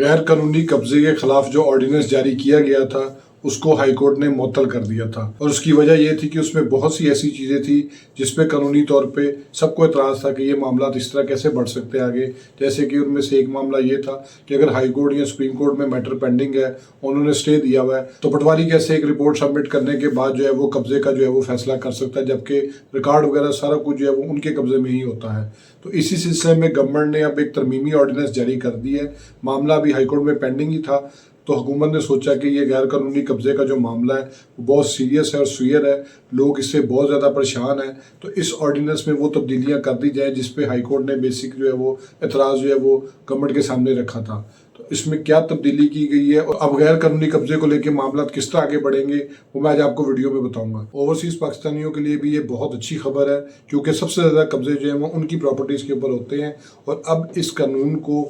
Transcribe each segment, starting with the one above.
غیر قانونی قبضے کے خلاف جو آرڈیننس جاری کیا گیا تھا اس کو ہائی کورٹ نے معطل کر دیا تھا، اور اس کی وجہ یہ تھی کہ اس میں بہت سی ایسی چیزیں تھیں جس پہ قانونی طور پہ سب کو اعتراض تھا کہ یہ معاملات اس طرح کیسے بڑھ سکتے ہیں آگے۔ جیسے کہ ان میں سے ایک معاملہ یہ تھا کہ اگر ہائی کورٹ یا سپریم کورٹ میں میٹر پینڈنگ ہے، انہوں نے اسٹے دیا ہوا ہے، تو پٹواری کیسے ایک رپورٹ سبمٹ کرنے کے بعد جو ہے وہ قبضے کا جو ہے وہ فیصلہ کر سکتا ہے، جبکہ ریکارڈ وغیرہ سارا کچھ جو ہے وہ ان کے قبضے میں ہی ہوتا ہے۔ تو اسی سلسلے میں گورنمنٹ نے اب ایک ترمیمی آرڈیننس جاری کر دی ہے۔ معاملہ ابھی ہائی کورٹ میں پینڈنگ ہی تھا، تو حکومت نے سوچا کہ یہ غیر قانونی قبضے کا جو معاملہ ہے وہ بہت سیریس ہے اور سوئر ہے، لوگ اس سے بہت زیادہ پریشان ہیں، تو اس آرڈیننس میں وہ تبدیلیاں کر دی جائیں جس پہ ہائی کورٹ نے بیسک جو ہے وہ اعتراض جو ہے وہ گورنمنٹ کے سامنے رکھا تھا۔ تو اس میں کیا تبدیلی کی گئی ہے اور اب غیر قانونی قبضے کو لے کے معاملات کس طرح آگے بڑھیں گے، وہ میں آج آپ کو ویڈیو میں بتاؤں گا۔ اوورسیز پاکستانیوں کے لیے بھی یہ بہت اچھی خبر ہے، کیونکہ سب سے زیادہ قبضے جو ہیں وہ ان کی پراپرٹیز کے اوپر ہوتے ہیں، اور اب اس قانون کو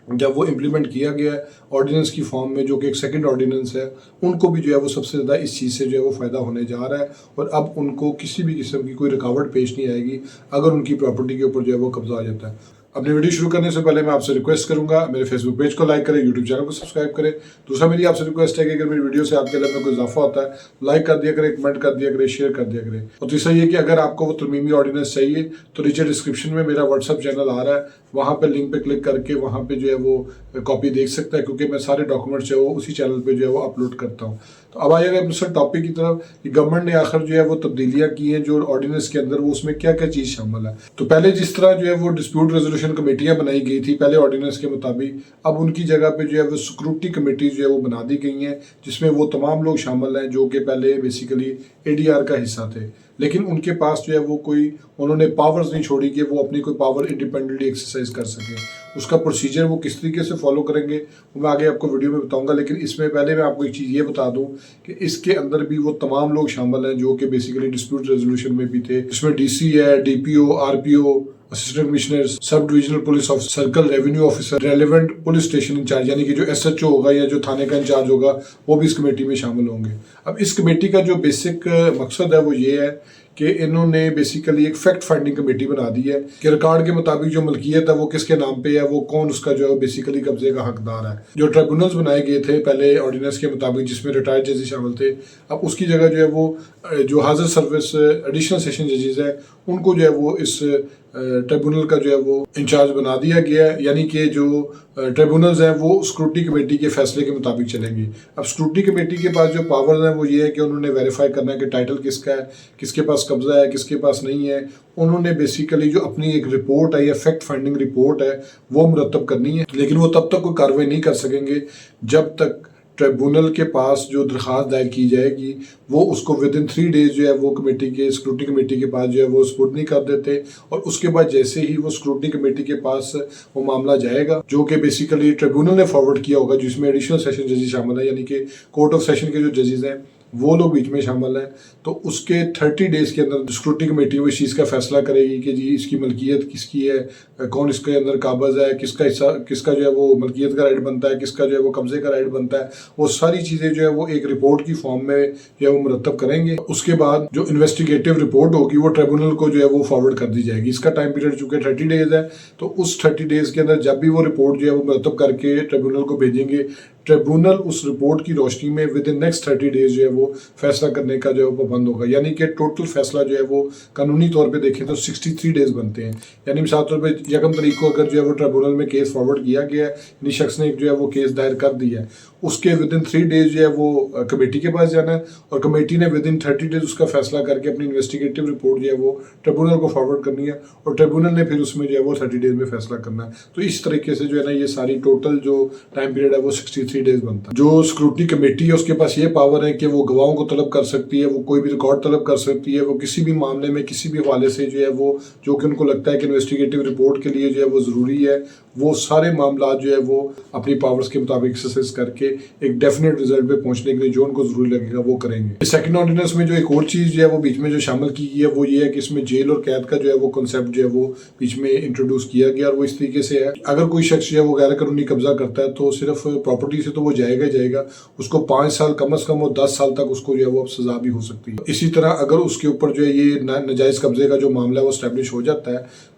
جب وہ امپلیمنٹ کیا گیا ہے آرڈیننس کی فارم میں، جو کہ ایک سیکنڈ آرڈیننس ہے، ان کو بھی جو ہے وہ سب سے زیادہ اس چیز سے جو ہے وہ فائدہ ہونے جا رہا ہے، اور اب ان کو کسی بھی قسم کی کوئی رکاوٹ پیش نہیں آئے گی اگر ان کی پراپرٹی کے اوپر جو ہے وہ قبضہ آ جاتا ہے۔ اپنی ویڈیو شروع کرنے سے پہلے میں آپ سے ریکویسٹ کروں گا میرے فیس بک پیج کو لائک کریں، یوٹیوب چینل کو سبسکرائب کریں۔ دوسرا میری آپ سے ریکویسٹ ہے کہ اگر میری ویڈیو سے آپ کے لیے میں کوئی اضافہ ہوتا ہے لائک کر دیا کریں، کمنٹ کر دیا کریں، شیئر کر دیا کریں۔ اور تیسرا یہ کہ اگر آپ کو وہ ترمیمی آرڈیننس چاہیے تو نیچے ڈسکرپشن میں میرا واٹس ایپ چینل آ رہا ہے، وہاں پہ لنک پہ کلک کر کے وہاں پہ جو ہے وہ کاپی دیکھ سکتا ہے، کیونکہ میں سارے ڈاکومنٹس جو ہے وہ اسی چینل پہ جو ہے وہ اپلوڈ کرتا ہوں۔ تو اب آئیے گا دوسرے ٹاپک کی طرف کہ گورنمنٹ نے آخر جو ہے وہ تبدیلیاں کی ہیں جو آرڈیننس کے اندر، وہ اس میں کیا کیا چیز شامل ہے۔ تو پہلے جس طرح جو ہے وہ ڈسپیوٹ ریزولوشن کمیٹیاں بنائی گئی تھی پہلے آرڈیننس کے مطابق، اب ان کی جگہ پہ جو ہے وہ سیکورٹی کمیٹیز جو ہے وہ بنا دی گئی ہیں، جس میں وہ تمام لوگ شامل ہیں جو کہ پہلے بیسیکلی اے ڈی آر کا حصہ تھے، لیکن ان کے پاس جو ہے وہ کوئی انہوں نے پاورز نہیں چھوڑی کہ وہ اپنی کوئی پاور انڈیپینڈنٹلی ایکسرسائز کر سکیں۔ اس کا پروسیجر وہ کس طریقے سے فالو کریں گے وہ میں آگے آپ کو ویڈیو میں بتاؤں گا، لیکن اس میں پہلے میں آپ کو ایک چیز یہ بتا دوں کہ اس کے اندر بھی وہ تمام لوگ شامل ہیں جو کہ بیسیکلی ڈسپیوٹ ریزولوشن میں بھی تھے، جس میں ڈی سی ہے، D P O, R P O, assistant commissioner, sub divisional police officer, circle revenue officer, relevant police station incharge یعنی کہ جو ایس ایچ او ہوگا یا جو تھانے کا انچارج ہوگا وہ بھی اس کمیٹی میں شامل ہوں گے۔ اب اس کمیٹی کا جو بیسک مقصد ہے وہ یہ ہے کہ انہوں نے بیسیکلی ایک فیکٹ فائنڈنگ کمیٹی بنا دی ہے کہ ریکارڈ کے مطابق جو ملکیت ہے وہ کس کے نام پہ ہے، وہ کون اس کا جو ہے بیسیکلی قبضے کا حقدار ہے۔ جو ٹریبونلز بنائے گئے تھے پہلے آرڈیننس کے مطابق جس میں ریٹائرڈ ججز شامل تھے، اب اس کی جگہ جو ہے وہ جو حاضر سروس ایڈیشنل سیشن ججز ہیں ان کو جو ہے وہ اس ٹریبونل کا جو ہے وہ انچارج بنا دیا گیا ہے، یعنی کہ جو ٹریبونلز ہیں وہ اسکروٹی کمیٹی کے فیصلے کے مطابق چلیں گی۔ اب اسکروٹی کمیٹی کے پاس جو پاورز ہیں وہ یہ ہے کہ انہوں نے ویریفائی کرنا ہے کہ ٹائٹل کس کا ہے، کس کے پاس قبضہ ہے، کس کے پاس نہیں ہے۔ انہوں نے بیسیکلی جو اپنی ایک رپورٹ ہے یا فیکٹ فائنڈنگ رپورٹ ہے وہ مرتب کرنی ہے، لیکن وہ تب تک کوئی کارروائی نہیں کر سکیں گے جب تک ٹریبونل کے پاس جو درخواست دائر کی جائے گی وہ اس کو ود ان 3 days جو ہے وہ کمیٹی کے اسکروٹی کمیٹی کے پاس جو ہے وہ سپرد نہیں کر دیتے، اور اس کے بعد جیسے ہی وہ اسکروٹی کمیٹی کے پاس وہ معاملہ جائے گا جو کہ بیسیکلی ٹریبونل نے فارورڈ کیا ہوگا، جس میں ایڈیشنل سیشن ججز شامل ہیں یعنی کہ کورٹ آف سیشن کے جو ججز ہیں وہ لوگ بیچ میں شامل ہیں، تو اس کے 30 days کے اندر اسکروٹی کمیٹی وہ اس چیز کا فیصلہ کرے گی کہ جی اس کی ملکیت کس کی ہے، کون اس کے اندر قابض ہے، کس کا حصہ، کس کا جو ہے وہ ملکیت کا رائٹ بنتا ہے، کس کا جو ہے وہ قبضے کا رائٹ بنتا ہے۔ وہ ساری چیزیں جو ہے وہ ایک رپورٹ کی فارم میں جو ہے وہ مرتب کریں گے۔ اس کے بعد جو انویسٹیگیٹو رپورٹ ہوگی وہ ٹریبونل کو جو ہے وہ فارورڈ کر دی جائے گی۔ اس کا ٹائم پیریڈ چونکہ 30 days ہے، تو اس 30 days کے اندر جب بھی وہ رپورٹ جو ہے وہ مرتب کر کے ٹریبونل کو بھیجیں گے، ٹریبونل اس رپورٹ کی روشنی میں ود ان نیکسٹ 30 days جو ہے وہ فیصلہ کرنے کا جو ہے وہ پابند ہوگا، یعنی کہ ٹوٹل فیصلہ جو ہے وہ قانونی طور پہ دیکھیں تو 63 days بنتے ہیں۔ یعنی مثال طور پہ 1 تاریخ کو اگر جو ہے وہ ٹریبونل میں کیس فارورڈ کیا گیا ہے، یعنی شخص نے جو ہے وہ کیس دائر کر دیا ہے، اس کے ود ان 3 days جو ہے وہ کمیٹی کے پاس جانا ہے، اور کمیٹی نے ود ان 30 days اس کا فیصلہ کر کے اپنی انویسٹیگیٹو رپورٹ جو ہے وہ ٹریبونل کو فارورڈ کرنی ہے، اور ٹریبونل نے پھر اس میں جو ہے وہ 30 days میں فیصلہ کرنا ہے۔ تو اس طریقے سے جو ہے نا یہ ساری ٹوٹل جو ٹائم پیریڈ ہے وہ 63 days بنتا ہے۔ جو سیکورٹی کمیٹی ہے اس کے پاس یہ پاور ہے کہ وہ گواہوں کو طلب کر سکتی ہے، وہ کوئی بھی ریکارڈ طلب کر سکتی ہے، وہ کسی بھی معاملے میں کسی بھی حوالے سے جو ہے وہ جو کہ ان کو لگتا ہے کہ انویسٹیگیٹو رپورٹ کے لیے جو ہے وہ ضروری ہے، وہ سارے معاملات جو ہے وہ اپنی پاورز کے مطابق ایکسرسائز کر کے ایک ڈیفینیٹ رزلٹ پہ پہنچنے کے لیے جو ان کو ضروری لگے گا وہ کریں گے۔ سیکنڈ آرڈیننس میں جو ایک اور چیز جو ہے وہ بیچ میں جو شامل کی گئی ہے وہ یہ ہے کہ اس میں جیل اور قید کا جو ہے وہ کنسیپٹ جو ہے وہ بیچ میں انٹروڈیوس کیا گیا، اور وہ اس طریقے سے ہے اگر کوئی شخص جو ہے وہ غیر قانونی قبضہ کرتا ہے تو صرف پراپرٹی سے تو وہ جائے گا، اس کو 5 سال کم از کم اور 10 سال تک اس کو جو ہے وہ سزا بھی ہو سکتی ہے۔ اسی طرح اگر اس کے اوپر جو ہے یہ ناجائز قبضے کا جو معاملہ ہے وہ اسٹیبلش ہو جاتا ہے